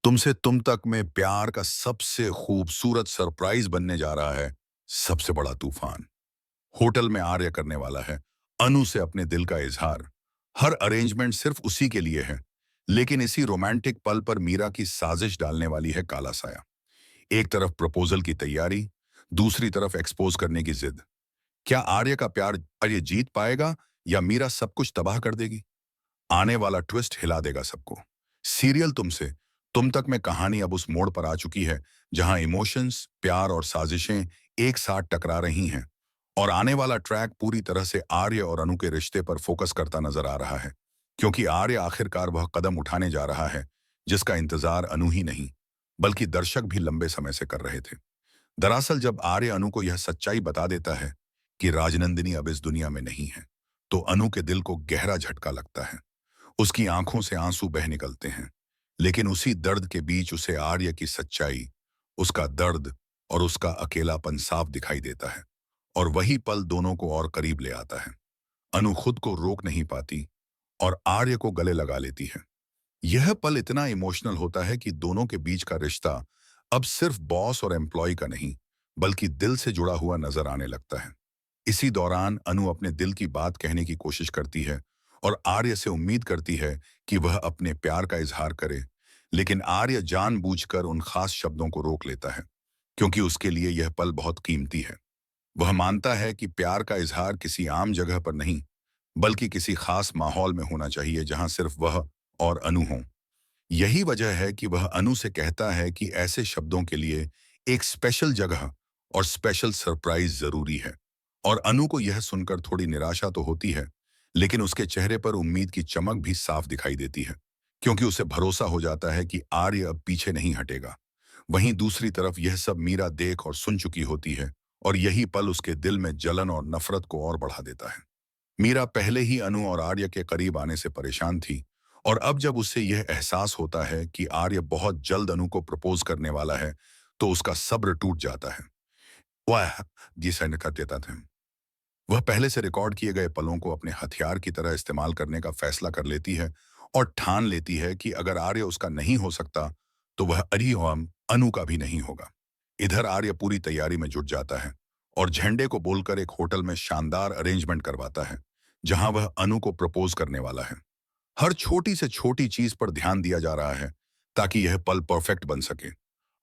तुमसे तुम तक में प्यार का सबसे खूबसूरत सरप्राइज बनने जा रहा है। सबसे बड़ा तूफान होटल में आर्य करने वाला है। अनु से अपने दिल का इजहार। हर अरेंजमेंट सिर्फ उसी के लिए है। लेकिन इसी रोमांटिक पल पर मीरा की साजिश डालने वाली है काला साया। एक तरफ प्रपोजल की तैयारी, दूसरी तरफ एक्सपोज करने की जिद। क्या आर्य का प्यार आर्य जीत पाएगा या मीरा सब कुछ तबाह कर देगी? आने वाला ट्विस्ट हिला देगा सबको। सीरियल तुमसे तुम तक में कहानी अब उस मोड़ पर आ चुकी है जहां इमोशंस, प्यार और साजिशें एक साथ टकरा रही हैं। और आने वाला ट्रैक पूरी तरह से आर्य और अनु के रिश्ते पर फोकस करता नजर आ रहा है, क्योंकि आर्य आखिरकार वह कदम उठाने जा रहा है जिसका इंतजार अनु ही नहीं बल्कि दर्शक भी लंबे समय से कर रहे थे। दरअसल जब आर्य अनु को यह सच्चाई बता देता है कि राजनंदिनी अब इस दुनिया में नहीं है, तो अनु के दिल को गहरा झटका लगता है। उसकी आंखों से आंसू बह निकलते हैं। लेकिन उसी दर्द के बीच उसे आर्य की सच्चाई, उसका दर्द और उसका अकेलापन साफ दिखाई देता है। और वही पल दोनों को और करीब ले आता है। अनु खुद को रोक नहीं पाती और आर्य को गले लगा लेती है। यह पल इतना इमोशनल होता है कि दोनों के बीच का रिश्ता अब सिर्फ बॉस और एम्प्लॉय का नहीं, बल्कि दिल से जुड़ा हुआ नजर आने लगता है। इसी दौरान अनु अपने दिल की बात कहने की कोशिश करती है और आर्य से उम्मीद करती है कि वह अपने प्यार का इजहार करे। लेकिन आर्य जानबूझकर उन खास शब्दों को रोक लेता है, क्योंकि उसके लिए यह पल बहुत कीमती है। वह मानता है कि प्यार का इजहार किसी आम जगह पर नहीं, बल्कि किसी खास माहौल में होना चाहिए जहां सिर्फ वह और अनु हों। यही वजह है कि वह अनु से कहता है कि ऐसे शब्दों के लिए एक स्पेशल जगह और स्पेशल सरप्राइज जरूरी है। और अनु को यह सुनकर थोड़ी निराशा तो होती है, लेकिन उसके चेहरे पर उम्मीद की चमक भी साफ दिखाई देती है, क्योंकि उसे भरोसा हो जाता है कि आर्य अब पीछे नहीं हटेगा। वहीं दूसरी तरफ यह सब मीरा देख और सुन चुकी होती है, और यही पल उसके दिल में जलन और नफरत को और बढ़ा देता है। मीरा पहले ही अनु और आर्य के करीब आने से परेशान थी, और अब जब उसे यह एहसास होता है कि आर्य बहुत जल्द अनु को प्रपोज करने वाला है, तो उसका सब्र टूट जाता है। वह जी सेंड कर देता था। वह पहले से रिकॉर्ड किए गए पलों को अपने हथियार की तरह इस्तेमाल करने का फैसला कर लेती है और ठान लेती है कि अगर आर्य उसका नहीं हो सकता, तो वह अरिहम अनु का भी नहीं होगा। इधर आर्य पूरी तैयारी में जुट जाता है और झंडे को बोलकर एक होटल में शानदार अरेंजमेंट करवाता है, जहां वह अनु को प्रपोज करने वाला है। हर छोटी से छोटी चीज पर ध्यान दिया जा रहा है ताकि यह पल परफेक्ट बन सके।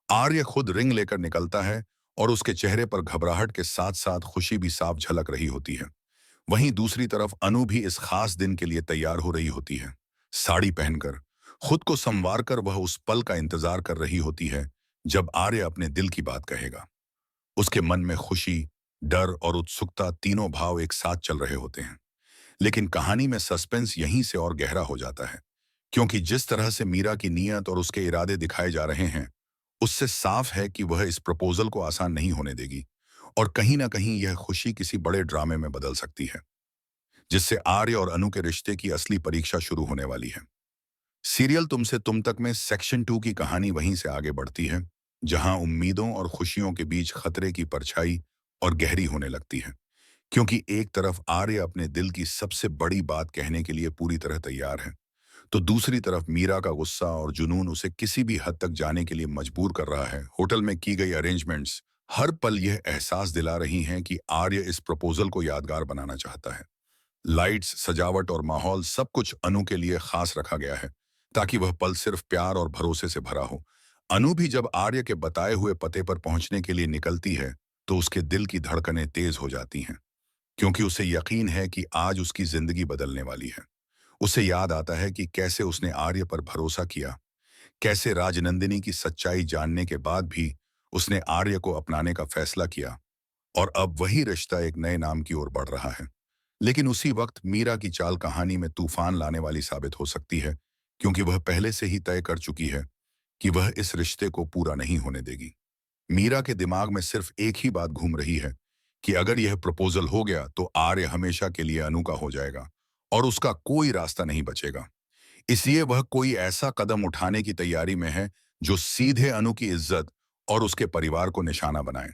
आर्य खुद रिंग लेकर निकलता है और उसके चेहरे पर घबराहट के साथ साथ खुशी भी साफ झलक रही होती है। वहीं दूसरी तरफ अनु भी इस खास दिन के लिए तैयार हो रही होती है। साड़ी पहनकर, खुद को संवार कर वह उस पल का इंतजार कर रही होती है जब आर्य अपने दिल की बात कहेगा। उसके मन में खुशी, डर और उत्सुकता, तीनों भाव एक साथ चल रहे होते हैं। लेकिन कहानी में सस्पेंस यहीं से और गहरा हो जाता है, क्योंकि जिस तरह से मीरा की नीयत और उसके इरादे दिखाए जा रहे हैं, उससे साफ है कि वह इस प्रपोजल को आसान नहीं होने देगी। और कहीं ना कहीं यह खुशी किसी बड़े ड्रामे में बदल सकती है, जिससे आर्य और अनु के रिश्ते की असली परीक्षा शुरू होने वाली है। सीरियल तुमसे तुम तक में सेक्शन 2 की कहानी वहीं से आगे बढ़ती है, जहां उम्मीदों और खुशियों के बीच खतरे की परछाई और गहरी होने लगती है। क्योंकि एक तरफ आर्य अपने दिल की सबसे बड़ी बात कहने के लिए पूरी तरह तैयार है, तो दूसरी तरफ मीरा का गुस्सा और जुनून उसे किसी भी हद तक जाने के लिए मजबूर कर रहा है। होटल में की गई अरेंजमेंट्स हर पल यह एहसास दिला रही हैं कि आर्य इस प्रपोजल को यादगार बनाना चाहता है। लाइट्स, सजावट और माहौल सब कुछ अनु के लिए खास रखा गया है, ताकि वह पल सिर्फ प्यार और भरोसे से भरा हो। अनु भी जब आर्य के बताए हुए पते पर पहुंचने के लिए निकलती है, तो उसके दिल की धड़कनें तेज हो जाती हैं, क्योंकि उसे यकीन है कि आज उसकी जिंदगी बदलने वाली है। उसे याद आता है कि कैसे उसने आर्य पर भरोसा किया, कैसे राजनंदिनी की सच्चाई जानने के बाद भी उसने आर्य को अपनाने का फैसला किया, और अब वही रिश्ता एक नए नाम की ओर बढ़ रहा है। लेकिन उसी वक्त मीरा की चाल कहानी में तूफान लाने वाली साबित हो सकती है, क्योंकि वह पहले से ही तय कर चुकी है कि वह इस रिश्ते को पूरा नहीं होने देगी। मीरा के दिमाग में सिर्फ एक ही बात घूम रही है कि अगर यह प्रपोजल हो गया तो आर्य हमेशा के लिए अनु का हो जाएगा और उसका कोई रास्ता नहीं बचेगा। इसलिए वह कोई ऐसा कदम उठाने की तैयारी में है जो सीधे अनु की इज्जत और उसके परिवार को निशाना बनाए।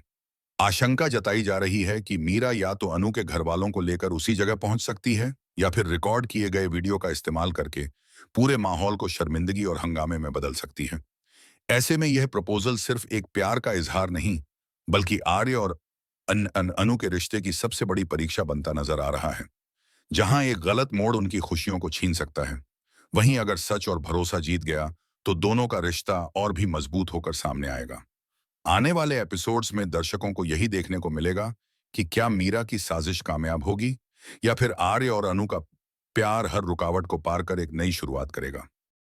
आशंका जताई जा रही है कि मीरा या तो अनु के घर वालों को लेकर उसी जगह पहुंच सकती है, या फिर रिकॉर्ड किए गए वीडियो का इस्तेमाल करके पूरे माहौल को शर्मिंदगी और हंगामे में बदल सकती है। ऐसे में यह प्रपोजल सिर्फ एक प्यार का इजहार नहीं, बल्कि आर्य और अनु के रिश्ते की सबसे बड़ी परीक्षा बनता नजर आ रहा है। जहां एक गलत मोड़ उनकी खुशियों को छीन सकता है, वहीं अगर सच और भरोसा जीत गया, तो दोनों का रिश्ता और भी मजबूत होकर सामने आएगा। आने वाले एपिसोड्स में दर्शकों को यही देखने को मिलेगा कि क्या मीरा की साजिश कामयाब होगी, या फिर आर्य और अनु का प्यार हर रुकावट को पार कर एक नई शुरुआत करेगा।